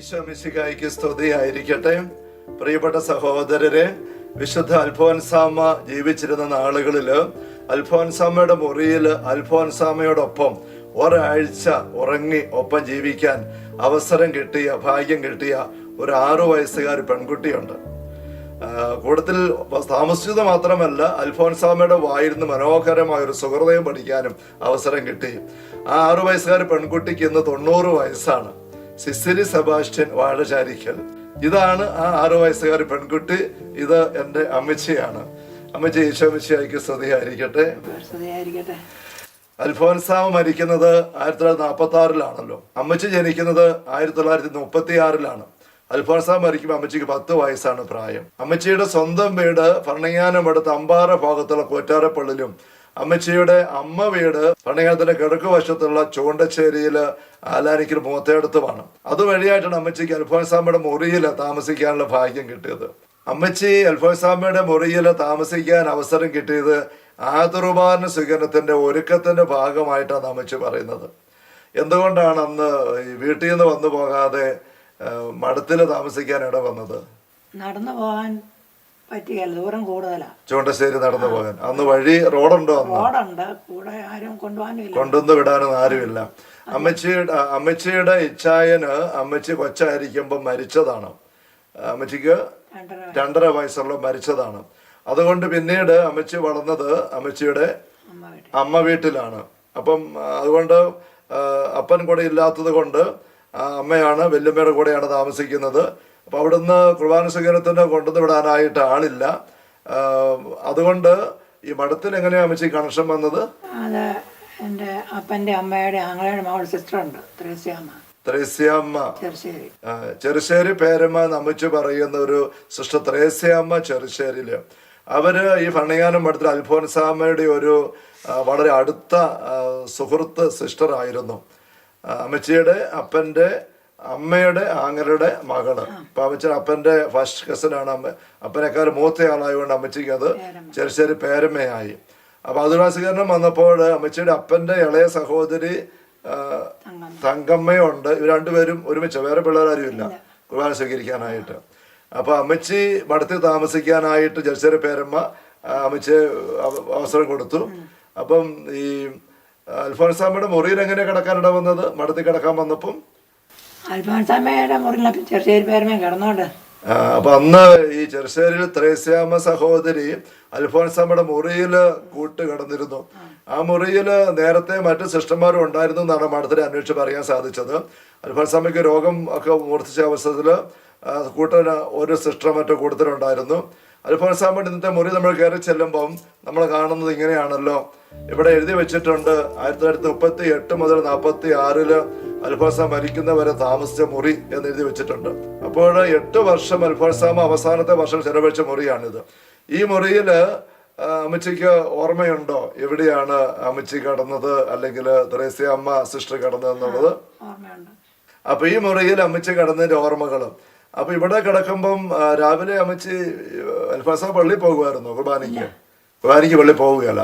ഈശോ മിശിഹായ്ക്ക് സ്തുതിയായിരിക്കട്ടെ. പ്രിയപ്പെട്ട സഹോദരരെ, വിശുദ്ധ അൽഫോൻസാമ്മ ജീവിച്ചിരുന്ന നാളുകളിൽ അൽഫോൻസാമ്മയുടെ മുറിയിൽ അൽഫോൻസാമ്മയോടൊപ്പം ഒരാഴ്ച ഉറങ്ങി ഒപ്പം ജീവിക്കാൻ ഭാഗ്യം കിട്ടിയ ഒരു 6 വയസ്സുകാരി പെൺകുട്ടിയുണ്ട്. കൂട്ടത്തിൽ താമസിച്ചത് മാത്രമല്ല, അൽഫോൻസാമ്മയുടെ വായിരുന്ന് മനോഹരമായ ഒരു സുഹൃതയും പഠിക്കാനും അവസരം കിട്ടി. ആ 6 വയസ്സുകാരി പെൺകുട്ടിക്ക് ഇന്ന് 90 വയസ്സാണ്. സിസിലി സെബാസ്റ്റ്യൻ വാഴചാരിക്കൽ. ഇതാണ് ആ 6 വയസ്സുകാരി പെൺകുട്ടി. ഇത് എൻ്റെ അമ്മച്ചിയാണ്. അമ്മച്ചി ഈശോ മിശിഹായ്ക്ക് സ്തുതിയായിരിക്കട്ടെ. അൽഫോൻസാമ്മ മരിക്കുന്നത് 1946-ലാണല്ലോ. അമ്മച്ചി ജനിക്കുന്നത് 1936-ലാണ്. അൽഫോൻസാമ്മ മരിക്കുമ്പോൾ അമ്മച്ചിക്ക് 10 വയസ്സാണ് പ്രായം. അമ്മച്ചിയുടെ സ്വന്തം വീട് ഭരണങ്ങാനമടുത്ത് അമ്പാറ ഭാഗത്തുള്ള കോറ്റാരപ്പള്ളിലും അമ്മച്ചിയുടെ അമ്മ വീട് ഭരണങ്ങാനത്തിന്റെ കിഴക്ക് വശത്തുള്ള ചൂണ്ടശ്ശേരിയില് ആലാനിക്കൽ മൂത്തേടത്തുമാണ്. അതുവഴിയായിട്ടാണ് അമ്മച്ചിക്ക് അൽഫോൻസാമ്മയുടെ മുറിയിൽ താമസിക്കാനുള്ള ഭാഗ്യം കിട്ടിയത്. അമ്മച്ചി അൽഫോൻസാമ്മയുടെ മുറിയിൽ താമസിക്കാൻ അവസരം കിട്ടിയത് ആദുർബാന സ്വീകരണത്തിന്റെ ഒരുക്കത്തിന്റെ ഭാഗമായിട്ടാണ് അമ്മച്ചി പറയുന്നത്. എന്തുകൊണ്ടാണ് അന്ന് വീട്ടിൽ നിന്ന് വന്നു പോകാതെ മഠത്തിൽ താമസിക്കാൻ ഇട വന്നത്? നടന്നു പോകാൻ പറ്റിയല്ല, ദൂരം കൂടുതലാണ്. ചൂണ്ടശ്ശേരി നടന്നു പോകാൻ അന്ന് റോഡുണ്ടോ? റോഡുണ്ട്, കൂടെ ആരും കൊണ്ടുവന്ന് വിടാനൊന്നും ആരുമില്ല. അമ്മച്ചിയുടെ ഇച്ഛായന് അമ്മച്ചി കൊച്ചായിരിക്കുമ്പോ മരിച്ചതാണ്. അമ്മച്ചിക്ക് 2.5 വയസ്സുള്ള മരിച്ചതാണ്. അതുകൊണ്ട് പിന്നീട് അമ്മച്ചി വളർന്നത് അമ്മച്ചിയുടെ അമ്മ വീട്ടിലാണ്. അപ്പം അതുകൊണ്ട് അപ്പൻ കൂടെ ഇല്ലാത്തത് കൊണ്ട് അമ്മയാണ് വല്യമ്മയുടെ കൂടെയാണ് താമസിക്കുന്നത്. അപ്പൊ അവിടുന്ന് കുർബാന സ്വീകരണത്തിന് കൊണ്ടുവന്ന് വിടാനായിട്ട് ആളില്ല. അതുകൊണ്ട് ഈ മഠത്തിൽ എങ്ങനെയാ അമ്മച്ചി കണക്ഷൻ വന്നത്? അത് എൻ്റെ അപ്പൻ്റെ അമ്മയുടെ ആങ്ങളുടെ മകൾ സിസ്റ്റർ ഉണ്ട്, ത്രേസ്യാമ്മ. ചെറുശ്ശേരി പേരമ്മ അമ്മച്ചി പറയുന്ന ഒരു സിസ്റ്റർ ത്രേസ്യാമ്മ ചെറുശ്ശേരിയില്. അവര് ഈ ഭരണങ്ങാനം മഠത്തിൽ അൽഫോൻസാമ്മയുടെ ഒരു വളരെ അടുത്ത സുഹൃത്ത് സിസ്റ്റർ ആയിരുന്നു. അമ്മച്ചിയുടെ അമ്മയുടെ ആങ്ങളുടെ മകള്. അപ്പൊ അമ്മച്ചിയുടെ അപ്പന്റെ ഫസ്റ്റ് കസിനാണ്. അപ്പനേക്കാൾ മൂത്ത ആളായതുകൊണ്ട് അമ്മച്ചിക്ക് അത് ചെറുശ്ശേരി പേരമ്മയായി. അപ്പൊ ആദുർവാസീകരണം വന്നപ്പോൾ അമ്മച്ചിയുടെ അപ്പന്റെ ഇളയ സഹോദരി തങ്കമ്മയുണ്ട്. ഇവർ രണ്ടുപേരും ഒരുമിച്ച്, വേറെ പിള്ളേരാരും ഇല്ല കുർബാന സ്വീകരിക്കാനായിട്ട്. അപ്പൊ അമ്മച്ചി മഠത്തിൽ താമസിക്കാനായിട്ട് ചെറുശ്ശേരി പേരമ്മ അമ്മച്ചി അവസരം കൊടുത്തു. അപ്പം ഈ അൽഫോൻസാമ്മയുടെ മുറിയിൽ എങ്ങനെ കിടക്കാനിട വന്നത്? മഠത്തിൽ കിടക്കാൻ വന്നപ്പം അൽഫോൻസാമ്മയുടെ മുറിയിൽ ചെറുശ്ശേരി പേരമ്മ കിടന്നോണ്ട്. അപ്പൊ അന്ന് ഈ ചെറുശ്ശേരിയിൽ ത്രേസ്യാമ്മ സഹോദരി അൽഫോൻസാമ്മയുടെ മുറിയില് കൂട്ട് കിടന്നിരുന്നു. ആ മുറിയില് നേരത്തെ മറ്റു സിസ്റ്റർമാരും ഉണ്ടായിരുന്നു എന്നാണ് മഠത്തിൽ അന്വേഷിച്ച് പറയാൻ സാധിച്ചത്. അൽഫോൻസാമ്മയ്ക്ക് രോഗം ഒക്കെ മൂർച്ഛിച്ച അവസരത്തില് കൂട്ടിന് ഒരു സിസ്റ്റർ മറ്റോ കൂട്ടത്തിലുണ്ടായിരുന്നു. അൽഫോൻസാമ്മയുടെ ഇന്നത്തെ മുറി നമ്മൾ കയറി ചെല്ലുമ്പം നമ്മൾ കാണുന്നത് ഇങ്ങനെയാണല്ലോ. ഇവിടെ എഴുതി വെച്ചിട്ടുണ്ട് 1938 മുതൽ 1946 അൽഫോൻസാമ്മ മരിക്കുന്നവരെ താമസിച്ച മുറി എന്ന് എഴുതി വെച്ചിട്ടുണ്ട്. അപ്പോൾ 8 വർഷം അൽഫോൻസാമ്മ അവസാനത്തെ വർഷം ചെലവഴിച്ച മുറിയാണിത്. ഈ മുറിയില് അമ്മച്ചിക്ക് ഓർമ്മയുണ്ടോ എവിടെയാണ് അമ്മച്ചി കിടന്നത്, അല്ലെങ്കിൽ ത്രേസ്യാമ്മ സിസ്റ്റർ കിടന്നത് എന്നുള്ളത്? അപ്പൊ ഈ മുറിയിൽ അമ്മച്ചി കിടന്നതിന്റെ ഓർമ്മകളും. അപ്പൊ ഇവിടെ കിടക്കുമ്പം രാവിലെ അമ്മച്ചി അൽഫോൻസാമ്മ പള്ളിയിൽ പോകുമായിരുന്നു. കുർബാനയ്ക്ക് പള്ളി പോവുകയല്ല.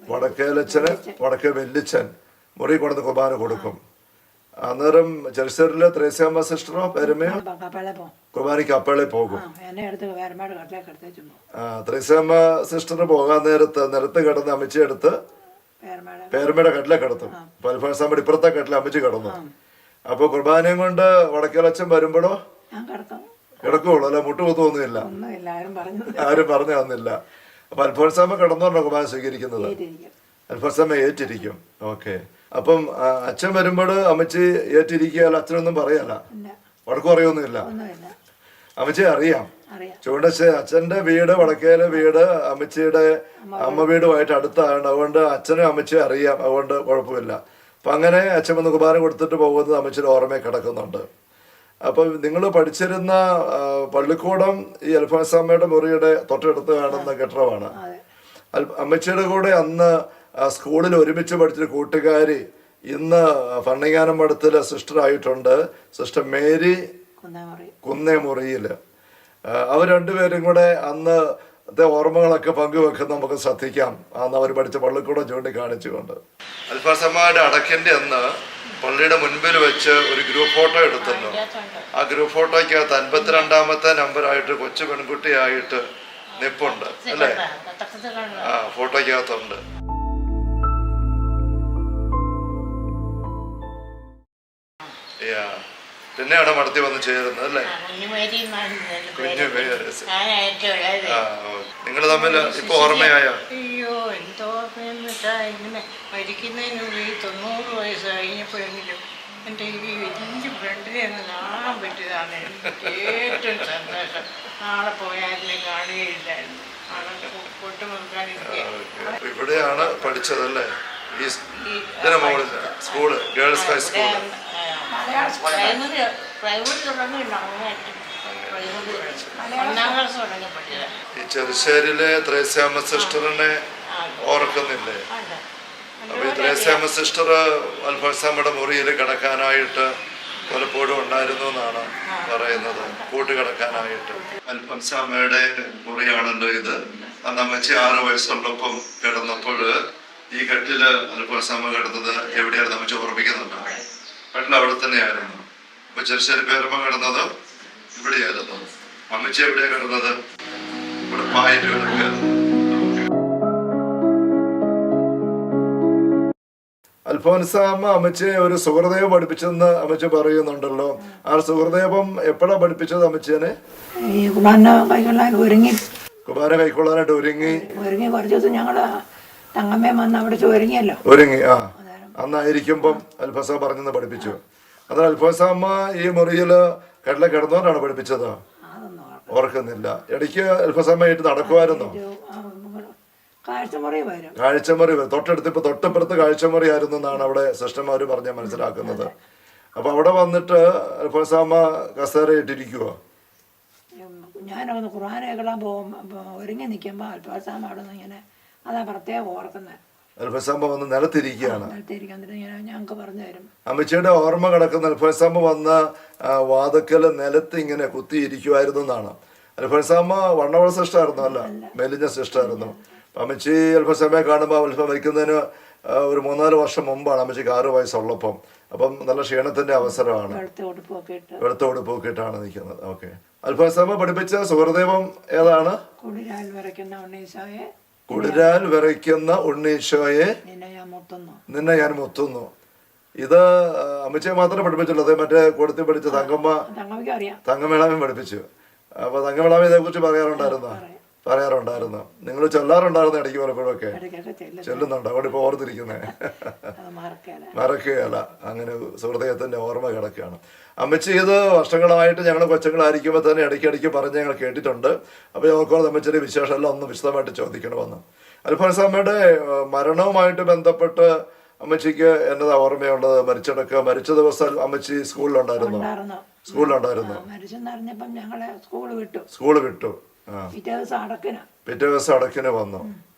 വടക്കേലച്ഛന് വടക്കേ വെല്ലിച്ചൻ മുറി കൊണ്ടുവന്ന് കുർബാന കൊടുക്കും. അന്നേരം ചെറുശ്ശേരിയിലെ ത്രേസ്യാമ്മ സിസ്റ്ററോ പേരമ്മയോ കുർബാനയ്ക്ക് അപ്പളെ പോകും. ത്രേസ്യാമ്മ സിസ്റ്റർ പോകാൻ നിലത്ത് കിടന്ന് അമ്മച്ചി എടുത്ത് പേരമ്മയുടെ കട്ടിലെ കിടത്തും. അപ്പൊ അൽഫോൻസാമ്മയുടെ ഇപ്പുറത്തെ കട്ടിലെ അമ്മച്ചി കിടന്നു. അപ്പൊ കുർബാനയും കൊണ്ട് വടക്കേലച്ഛൻ വരുമ്പോഴോ കിടക്കുള്ളൂ, അല്ല മുട്ടുകുത്തൊന്നുമില്ല, ആരും പറഞ്ഞു തന്നില്ല. അപ്പൊ അൽഫോൻസാമ്മ കിടന്നോണ്ടോ കുർബാന സ്വീകരിക്കുന്നത്? അൽഫോൻസാമ്മ ഏറ്റിരിക്കും. ഓക്കെ. അപ്പം അച്ഛൻ വരുമ്പോൾ അമ്മച്ചി ഏറ്റിരിക്കുക, അച്ഛനൊന്നും പറയല്ല, വടക്കു പറയൊന്നുമില്ല. അമ്മച്ചി അറിയാം. അച്ഛന്റെ വീട് വടക്കേലെ വീട് അമ്മച്ചിയുടെ അമ്മ വീടുമായിട്ട് അടുത്താണ്. അതുകൊണ്ട് അച്ഛനും അമ്മച്ചിയും അറിയാം. അതുകൊണ്ട് കുഴപ്പമില്ല. അപ്പൊ അങ്ങനെ അച്ഛൻ വന്ന് കുർബാന കൊടുത്തിട്ട് പോകുന്നത് അമ്മച്ചിയുടെ ഓർമ്മയിൽ കിടക്കുന്നുണ്ട്. അപ്പൊ നിങ്ങൾ പഠിച്ചിരുന്ന പള്ളിക്കൂടം ഈ അൽഫോൻസാമ്മയുടെ മുറിയുടെ തൊട്ടടുത്ത് കാണുന്ന കെട്ടിടമാണ്. അമ്മച്ചിയുടെ കൂടെ അന്ന് സ്കൂളിൽ ഒരുമിച്ച് പഠിച്ചൊരു കൂട്ടുകാരി ഇന്ന് ഭരണങ്ങാനം മഠത്തില് സിസ്റ്റർ ആയിട്ടുണ്ട്, സിസ്റ്റർ മേരി കുന്നേമുറിയില്. അവർ രണ്ടുപേരും കൂടെ അന്ന് ഓർമ്മകളൊക്കെ പങ്കുവെക്കുന്ന നമുക്ക് ശ്രദ്ധിക്കാം. അന്ന് അവർ പഠിച്ച പള്ളിക്കൂടം ചൂണ്ടിക്കാണിച്ചുകൊണ്ട്. അൽഫോൻസാമ്മയുടെ അടക്കിന്റെ അന്ന് പള്ളിയുടെ മുൻപിൽ വെച്ച് ഒരു ഗ്രൂപ്പ് ഫോട്ടോ എടുത്തുന്നു. ആ ഗ്രൂപ്പ് ഫോട്ടോയ്ക്കകത്ത് 52ാമത്തെ നമ്പറായിട്ട് കൊച്ചു പെൺകുട്ടിയായിട്ട് നിപ്പുണ്ട് അല്ലേ? ആ ഫോട്ടോയ്ക്കകത്തുണ്ട്. പിന്നെയാണ് മടത്തി വന്ന് ചേരുന്നത് അല്ലേ? നിങ്ങൾ തമ്മിൽ ഇപ്പൊ ഓർമ്മയായോ? അയ്യോ എന്തോർമ്മയെന്ന് വെച്ചാൽ ഇങ്ങനെ മരിക്കുന്നതിന് മുമ്പ് ഈ 90 വയസ്സ് കഴിഞ്ഞപ്പോഴെങ്കിലും എൻ്റെ ഈ വലിയ ഫ്രണ്ടിനെ ഒന്ന് കാണാൻ പറ്റിയതാണ് എനിക്ക് ഏറ്റവും സന്തോഷം. നാളെ പോയാലും കാണുകയില്ലായിരുന്നു. ആളുടെ കൊട്ടു നോക്കാൻ ഇവിടെയാണ് പഠിച്ചതല്ലേ? ഇതിന് മുകളിൽ സ്കൂള്, ഗേൾസ് ഹൈസ്കൂള്, പ്രൈമറി തുടങ്ങി ഒന്നാം ക്ലാസ് തുടങ്ങി പഠിച്ചത്. ഈ ചെറുശ്ശേരിയിലെ ത്രേസ്യാമ്മ സിസ്റ്ററിനെ ഓർക്കുന്നില്ലേ? അപ്പൊ ഈ ത്രേസ്യാമ്മ സിസ്റ്റർ അൽഫോൻസാമ്മയുടെ മുറിയിൽ കിടക്കാനായിട്ട് പലപ്പോഴും ഉണ്ടായിരുന്നു എന്നാണ് പറയുന്നത്, കൂട്ട് കിടക്കാനായിട്ട്. അൽഫോൻസാമ്മയുടെ മുറിയാണല്ലോ ഇത്. അന്ന് അമ്മച്ചി 6 വയസ്സുള്ളപ്പം കിടന്നപ്പോൾ ഈ കെട്ടില് അൽഫോൻസാമ്മ കിടന്നത് എവിടെയായിരുന്നു അമ്മച്ചി ഓർമ്മിക്കുന്നുണ്ടോ? കട്ടിൽ അവിടെ തന്നെയായിരുന്നു. അപ്പൊ ചെറുശ്ശേരി പേരമ്മ കിടന്നത് ഇവിടെയായിരുന്നു. അമ്മച്ചി എവിടെയാ കിടന്നത്? ഇവിടെ പായിട്ട് കിടക്കുകയായിരുന്നു. അൽഫോൻസാമ്മ അമ്മച്ചിയെ ഒരു സുഹൃദേവം പഠിപ്പിച്ചെന്ന് അമ്മച്ചി പറയുന്നുണ്ടല്ലോ. ആ സുഹൃദേവം എപ്പോഴാ പഠിപ്പിച്ചത് അമ്മച്ചിയെ? ഈ കുർബാന കൈക്കൊള്ളാൻ ഒരുങ്ങി കൈക്കൊള്ളാനായിട്ട് ഒരുങ്ങി കുറച്ച് ദിവസം ഞങ്ങള് തങ്ങമ്മ വന്ന് അവിടെ ഒരുങ്ങിയല്ലോ. ഒരുങ്ങി അന്നായിരിക്കുമ്പം അൽഫോൻസാമ്മ പറഞ്ഞെന്ന് പഠിപ്പിച്ചു. അത് അൽഫോൻസാമ്മ ഈ മുറിയില് കടല കിടന്നോണ്ടാണ് പഠിപ്പിച്ചത്? ഓർക്കുന്നില്ല. ഇടയ്ക്ക് അൽഫോൻസാമ്മയായിട്ട് നടക്കുമായിരുന്നോ? കാഴ്ചമുറി തൊട്ടപ്പുറത്ത് കാഴ്ചമുറി ആയിരുന്നു എന്നാണ് അവിടെ സിസ്റ്റർമാര് പറഞ്ഞ മനസ്സിലാക്കുന്നത്. അപ്പൊ അവിടെ വന്നിട്ട് അൽഫോൻസാമ്മ കസേര ഇട്ടിരിക്കുവോ? ഞാനൊന്ന് ഖുർആൻ കേൾക്കാൻ പോകും ഒരുങ്ങി നിൽക്കുമ്പോ അൽഫോൻസാമ്മ അവിടെ നിന്ന് ഇങ്ങനെ അതാ പ്രത്യേകം ഓർക്കുന്നത്. അൽഫോൻസാമ്മ വന്ന് നിലത്തിരിക്കുകയാണ്. ഞങ്ങൾക്ക് പറഞ്ഞു തരും. അമ്മച്ചിയുടെ ഓർമ്മ കിടക്കുന്ന അൽഫോൻസാമ്മ വന്ന വാതക്കല് നിലത്ത് ഇങ്ങനെ കുത്തിയിരിക്കുമായിരുന്നു എന്നാണ്. അൽഫോൻസാമ്മ വണ്ണവള സിസ്റ്ററായിരുന്നു, അല്ല മെലിഞ്ഞ സിസ്റ്ററായിരുന്നു. അമ്മച്ചി അൽഫോൻസാമ്മയെ കാണുമ്പോൾ അൽഫോൻസാമ്മ മരിക്കുന്നതിന് ഒരു 3-4 വർഷം മുമ്പാണ് അമ്മച്ചിക്ക് 6 വയസ്സുള്ളപ്പം. അപ്പം നല്ല ക്ഷീണത്തിന്റെ അവസരമാണ്. വെളുത്ത ഉടുപ്പൊക്കെ ഇട്ടാണ് നിൽക്കുന്നത്. ഓക്കെ. അൽഫോൻസാമ്മ പഠിപ്പിച്ച സുഹൃദേവം ഏതാണ്? കുളിരാൽ വിറയ്ക്കുന്ന ഉണ്ണീശോയെ നിന്നെ ഞാൻ മുത്തുന്നു. ഇത് അമ്മച്ചിയെ മാത്രമേ പഠിപ്പിച്ചുള്ളൂ. അതേ മറ്റേ കൊടുത്തി പഠിച്ച തങ്കമേളാമയും പഠിപ്പിച്ചു. അപ്പൊ തങ്കമേളാമ ഇതേ കുറിച്ച് പറയാറുണ്ടായിരുന്നു. നിങ്ങൾ ചൊല്ലാറുണ്ടായിരുന്നു ഇടയ്ക്ക് പലപ്പോഴൊക്കെ? ചെല്ലുന്നുണ്ട്. അവിടെ ഇപ്പൊ ഓർത്തിരിക്കുന്നേ മറക്കുകയല്ല. അങ്ങനെ സുഹൃദയത്തിന്റെ ഓർമ്മ കിടക്കുകയാണ്. അമ്മച്ചി ഇത് വർഷങ്ങളായിട്ട് ഞങ്ങൾ കൊച്ചുങ്ങളായിരിക്കുമ്പോൾ തന്നെ ഇടയ്ക്കിടയ്ക്ക് പറഞ്ഞ് ഞങ്ങൾ കേട്ടിട്ടുണ്ട്. അപ്പോൾ ഞങ്ങൾക്ക് അമ്മച്ചിയുടെ വിശേഷം എല്ലാം ഒന്ന് വിശദമായിട്ട് ചോദിക്കണമെന്ന്. അൽഫോൻസാമ്മയുടെ മരണവുമായിട്ട് ബന്ധപ്പെട്ട് അമ്മച്ചിക്ക് എന്നതാ ഓർമ്മയുള്ളത്? മരിച്ച ദിവസം അമ്മച്ചി സ്കൂളിലുണ്ടായിരുന്നു. സ്കൂള് വിട്ടു. പിറ്റേ ദിവസം അടക്കിന് വന്നു.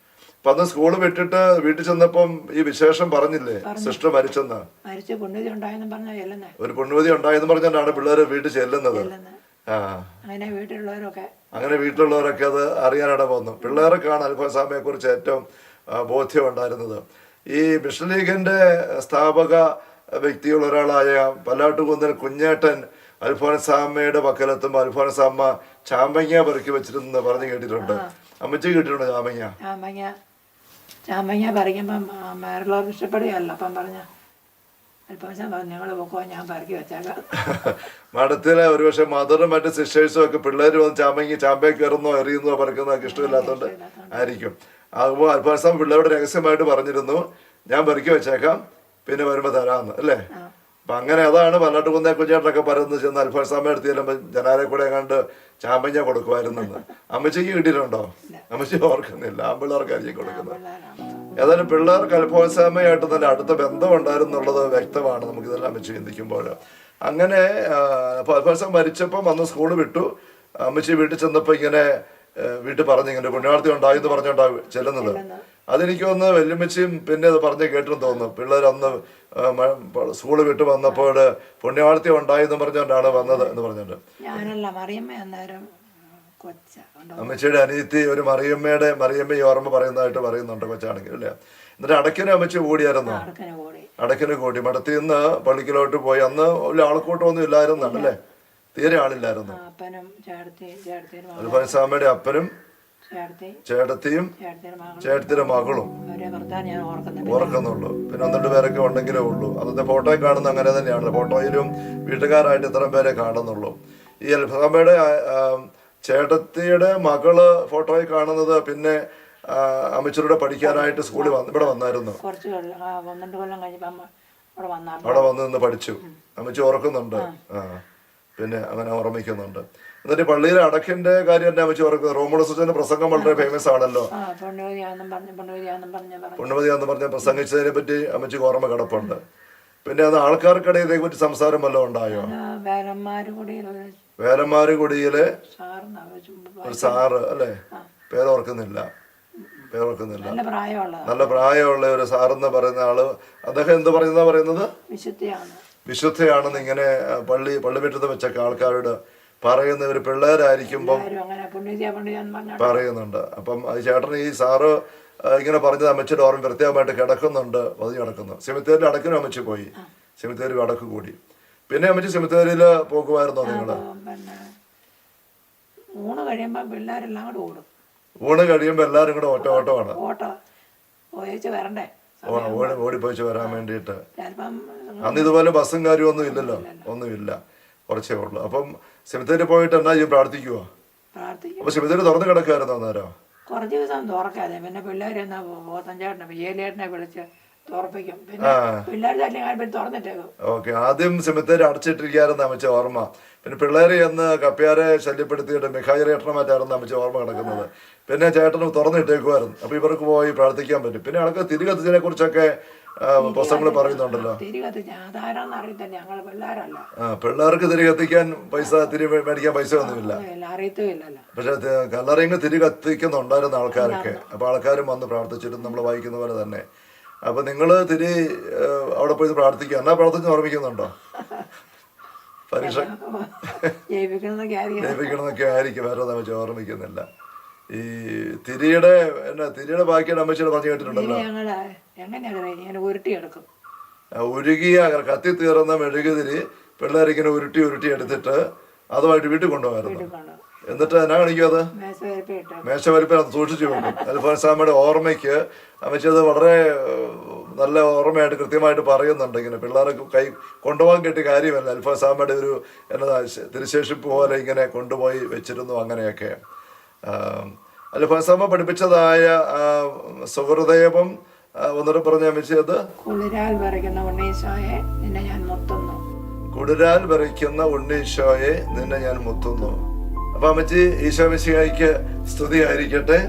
അപ്പൊ അന്ന് സ്കൂള് വിട്ടിട്ട് വീട്ടിൽ ചെന്നപ്പം ഈ വിശേഷം പറഞ്ഞില്ലേ സിസ്റ്റർ മരിച്ചെന്ന്? ഒരു പുണ്യവതി ഉണ്ടായെന്ന് പറഞ്ഞാണ് പിള്ളേര് വീട്ടിൽ ചെല്ലുന്നത്. അങ്ങനെ വീട്ടിലുള്ളവരൊക്കെ അത് അറിയാനിട വന്നു. പിള്ളേർക്കാണ് അൽഫോൻസാമ്മയെ കുറിച്ച് ഏറ്റവും ബോധ്യം ഉണ്ടായിരുന്നത്. ഈ മിഷൻ ലീഗിന്റെ സ്ഥാപക വ്യക്തികൾ ഒരാളായ പല്ലാട്ടുകുന്നിൽ കുഞ്ഞേട്ടൻ അൽഫോൻസാമ്മയുടെ പക്കലെത്തുമ്പോ അൽഫോൻസാമ്മ ചാമ്പങ്ങ പെറുക്കി വെച്ചിരുന്ന് പറഞ്ഞു കേട്ടിട്ടുണ്ട്. അമ്മച്ചി കേട്ടിട്ടുണ്ട് ചാമ്പങ്ങ പറിക്കുമ്പം വേറുള്ളവർക്ക് ഇഷ്ടപ്പെടുകയല്ലോ. അപ്പം പറഞ്ഞ അൽഫോൻസാമ്മ ഞങ്ങള് പോക്കോ, ഞാൻ പറക്കി വെച്ചേക്കാം. മഠത്തിലെ ഒരുപക്ഷെ മദറും മറ്റു സിസ്റ്റേഴ്സും ഒക്കെ പിള്ളേർ വന്ന് ചാമ്പയെ കയറുന്നോ എറിയുന്നോ പറക്കുന്നതൊക്കെ ഇഷ്ടമില്ലാത്തതുകൊണ്ട് ആയിരിക്കും. ആകുമ്പോൾ അൽഫോൻസാമ്മ പിള്ളേരോട് രഹസ്യമായിട്ട് പറഞ്ഞിരുന്നു, ഞാൻ പെറുക്കി വെച്ചേക്കാം, പിന്നെ വരുമ്പോ തരാമെന്ന്, അല്ലേ? അപ്പൊ അങ്ങനെ അതാണ് പല്ലാട്ടുകുന്നേ കുഞ്ഞേട്ടനൊക്കെ പറയുന്നത്. ചെന്ന് അൽഫോൻസാമ്മ എടുത്ത് ചെല്ലുമ്പോൾ ജനാലെ കൂടെ കണ്ട് ചാമ്പഞ്ഞ കൊടുക്കുമായിരുന്നെന്ന്. അമ്മച്ചിക്ക് കിട്ടിയിട്ടുണ്ടോ? അമ്മച്ചി ഓർക്കുന്നില്ല. ആമ്പിള്ളേർക്കായിരിക്കും കൊടുക്കുന്നത്. ഏതായാലും പിള്ളേർക്ക് അൽഫോൻസാമ്മയായിട്ട് നല്ല അടുത്ത ബന്ധം ഉണ്ടായിരുന്നുള്ളത് വ്യക്തമാണ് നമുക്കിതെല്ലാം വെച്ച് ചിന്തിക്കുമ്പോൾ. അങ്ങനെ അപ്പൊ അൽഫോൻസാമ്മ മരിച്ചപ്പം അന്ന് സ്കൂള് വിട്ടു. അമ്മച്ചി വീട്ടിൽ ചെന്നപ്പോ ഇങ്ങനെ വീട്ടിൽ പറഞ്ഞു ഇങ്ങനെ പുണ്യാളത്തി ഉണ്ടായെന്ന് പറഞ്ഞോണ്ടാ ചെല്ലുന്നത്. അതെനിക്ക് ഒന്ന് വല്യമ്മച്ചിയും പിന്നെ അത് പറഞ്ഞ് കേട്ടെന്ന് തോന്നുന്നു. പിള്ളേർ അന്ന് സ്കൂള് വിട്ട് വന്നപ്പോൾ പുണ്യവാഴ്ത്തി ഉണ്ടായെന്ന് പറഞ്ഞോണ്ടാണ് വന്നത് എന്ന് പറഞ്ഞോണ്ട്. അമ്മച്ചിയുടെ അനിയത്തി ഒരു മറിയമ്മ ഓർമ്മ പറയുന്നതായിട്ട് പറയുന്നുണ്ട് കൊച്ചാണെങ്കിൽ, അല്ലേ? എന്നിട്ട് അടക്കിനെ അമ്മച്ചി ഓടിയായിരുന്നോ? അടക്കനെ കൂടി അടക്കിന് കൂടി മഠത്തിൽ നിന്ന് പള്ളിക്കലോട്ട് പോയി. അന്ന് വലിയ ആൾക്കൂട്ടമൊന്നും ഇല്ലായിരുന്നാണല്ലേ, തീരെ ആളില്ലായിരുന്നു. അപ്പനും ചേട്ടത്തിയും അൽഫോൻസാമ്മയുടെ അപ്പനും ചേട്ടത്തിയും ചേട്ടത്തിന്റെ മകളും ഓർക്കുന്നുള്ളൂ. പിന്നെ 1-2 പേരൊക്കെ ഉണ്ടെങ്കിലേ ഉള്ളൂ. അന്നത്തെ ഫോട്ടോയിൽ കാണുന്ന അങ്ങനെ തന്നെയാണല്ലോ, ഫോട്ടോയിലും വീട്ടുകാരായിട്ട് ഇത്രയും പേരെ കാണുന്നുള്ളൂ. ഈ അൽഫോൻസാമ്മയുടെ ചേട്ടത്തിയുടെ മകള് ഫോട്ടോയിൽ കാണുന്നത് പിന്നെ അമ്മച്ചിയുടെ പഠിക്കാനായിട്ട് സ്കൂളിൽ ഇവിടെ വന്നായിരുന്നു. അവിടെ വന്ന് നിന്ന് പഠിച്ചു. അമ്മച്ചി ഓർക്കുന്നുണ്ട്. പിന്നെ അങ്ങനെ ഓർമ്മിക്കുന്നുണ്ട്. എന്നിട്ട് പള്ളിയിലെ അടക്കിന്റെ കാര്യം എന്നെ അമ്മച്ചി ഓർക്കുന്നത്. റോമുളസുച്ചന്റെ പ്രസംഗം വളരെ ഫേമസ് ആണല്ലോ. പുണ്യവതിയാന്ന് പറഞ്ഞ പ്രസംഗിച്ചതിനെ പറ്റി അമ്മച്ചിക്ക് ഓർമ്മ കിടപ്പുണ്ട്. പിന്നെ അത് ആൾക്കാർക്കിടയിൽ ഇതേ പറ്റി സംസാരം വല്ലതും ഉണ്ടായോ? വേലന്മാരുകുടിയിലെ ഒരു സാറ് അല്ലേ, പേരോർക്കുന്നില്ല. നല്ല പ്രായമുള്ള ഒരു സാറെന്ന് പറയുന്ന ആള്, അദ്ദേഹം എന്ത് പറയുന്നത് വിശുദ്ധയാണെന്ന് ഇങ്ങനെ പള്ളിമുറ്റത്ത് വെച്ചൊക്കെ ആൾക്കാരോട് പറയുന്ന ഒരു പിള്ളേരായിരിക്കുമ്പം പറയുന്നുണ്ട്. അപ്പം ചേട്ടൻ ഈ സാറ് ഇങ്ങനെ പറഞ്ഞത് അമ്മച്ചിയുടെ ഓർമ്മ പ്രത്യേകമായിട്ട് കിടക്കുന്നുണ്ട്, പതിഞ്ഞ് കിടക്കുന്നു. സെമിത്തേരിൽ അടക്കിനും അമ്മച്ചി പോയി, സെമിത്തേരി അടക്ക് കൂടി. പിന്നെ അമ്മച്ചി സെമിത്തേരിയിൽ പോകുമായിരുന്നോ നിങ്ങള്? ഊണ് കഴിയുമ്പോ പിള്ളേരെല്ലാം കൂടെ ഓടും. ഊണ് കഴിയുമ്പോ എല്ലാരും കൂടെ ഓട്ടമാണ്, ഓടിപ്പോയിച്ച് വരാൻ വേണ്ടിയിട്ട്. അന്ന് ഇതുപോലെ ബസ്സും കാര്യമൊന്നും ഇല്ലല്ലോ, ഒന്നുമില്ല, കുറച്ചേ ഉള്ളു. അപ്പം സെമിത്തേരി പോയിട്ട് എന്നാ ചെയ്യും, പ്രാർത്ഥിക്കുവോ? അപ്പൊ സെമിത്തേരി തുറന്നു കിടക്കുമായിരുന്നു അന്നേരം? കുറച്ച് ദിവസം തുറക്കാതെ പിന്നെ പിള്ളേരെ പോത്തഞ്ചേട്ടനെ വിജയലേട്ടനെ വിളിച്ച് തുറപ്പിക്കും. പിന്നെ പിള്ളേർ തുറന്നിട്ടേക്കും. ഓക്കെ, ആദ്യം സെമിത്തേരി അടച്ചിട്ടിരിക്കായിരുന്നു അമ്മച്ച ഓർമ്മ. പിന്നെ പിള്ളേരെ എന്ന് കപ്പ്യാരെ ശല്യപ്പെടുത്തിയിട്ട് മിഖായിലേട്ടനമായിട്ടായിരുന്നു അമ്മച്ച ഓർമ്മ കിടക്കുന്നത്. പിന്നെ ചേട്ടന് തുറന്നിട്ടേക്കുമായിരുന്നു. അപ്പൊ ഇവർക്ക് പോയി പ്രാർത്ഥിക്കാൻ പറ്റും. പിന്നെ ആൾക്ക് തിരി കത്തിച്ചതിനെ കുറിച്ചൊക്കെ പുസ്തകങ്ങൾ പറയുന്നുണ്ടല്ലോ. പിള്ളേർക്ക് തിരി കത്തിക്കാൻ തിരി മേടിക്കാൻ പൈസ ഒന്നുമില്ല. പക്ഷെ കല്ലറിയങ്ങ് തിരി കത്തിക്കുന്നുണ്ടായിരുന്ന ആൾക്കാരൊക്കെ. അപ്പൊ ആൾക്കാരും വന്ന് പ്രാർത്ഥിച്ചിട്ടും നമ്മൾ വായിക്കുന്ന പോലെ തന്നെ. അപ്പൊ നിങ്ങള് തിരി അവിടെ പോയി പ്രാർത്ഥിക്കുക, എന്നാ പ്രാർത്ഥിച്ച് ഓർമ്മിക്കുന്നുണ്ടോ? പരീക്ഷ ജയിപ്പിക്കണമെന്നൊക്കെ ആയിരിക്കും, വേറെ വെച്ച് ഓർമ്മിക്കുന്നില്ല. ഈ തിരിയുടെ ബാക്കിയുടെ അമ്മച്ചിയുടെ പറഞ്ഞു കേട്ടിട്ടുണ്ടല്ലോ, ഉരുകിയ കത്തി തീർന്ന മെഴുകുതിരി പിള്ളേരിങ്ങനെ ഉരുട്ടി എടുത്തിട്ട് അതുമായിട്ട് വീട്ടിൽ കൊണ്ടുപോകായിരുന്നു. എന്നിട്ട് എന്നാ കാണിക്കും, അത് മേശവലിപ്പിൽ അത് സൂക്ഷിച്ചു വെക്കും. അൽഫോൻസാമ്മയുടെ ഓർമ്മയ്ക്ക് അമ്മച്ചി അത് വളരെ നല്ല ഓർമ്മയായിട്ട് കൃത്യമായിട്ട് പറയുന്നുണ്ട്. ഇങ്ങനെ പിള്ളേർക്ക് കൈ കൊണ്ടുപോകാൻ കിട്ടിയ കാര്യമല്ല, അൽഫോൻസാമ്മയുടെ ഒരു എന്നതാ തിരുശേഷിപ്പ് പോലെ ഇങ്ങനെ കൊണ്ടുപോയി വെച്ചിരുന്നു. അങ്ങനെയൊക്കെ അൽഫോൻസാമ്മ പഠിപ്പിച്ചതായ സുഹൃദയപം ഒന്നിട്ട് പറഞ്ഞ അമ്മച്ചി, അത് കുളിരാൽ വിറയ്ക്കുന്ന ഉണ്ണീശോയെ നിന്നെ ഞാൻ മുത്തുന്നു. കുളിരാൽ വിറയ്ക്കുന്ന ഉണ്ണീശോയെ നിന്നെ ഞാൻ മുത്തുന്നു. അപ്പൊ അമ്മച്ചി ഈശോ മിശിഹായ്ക്ക് സ്തുതി ആയിരിക്കട്ടെ.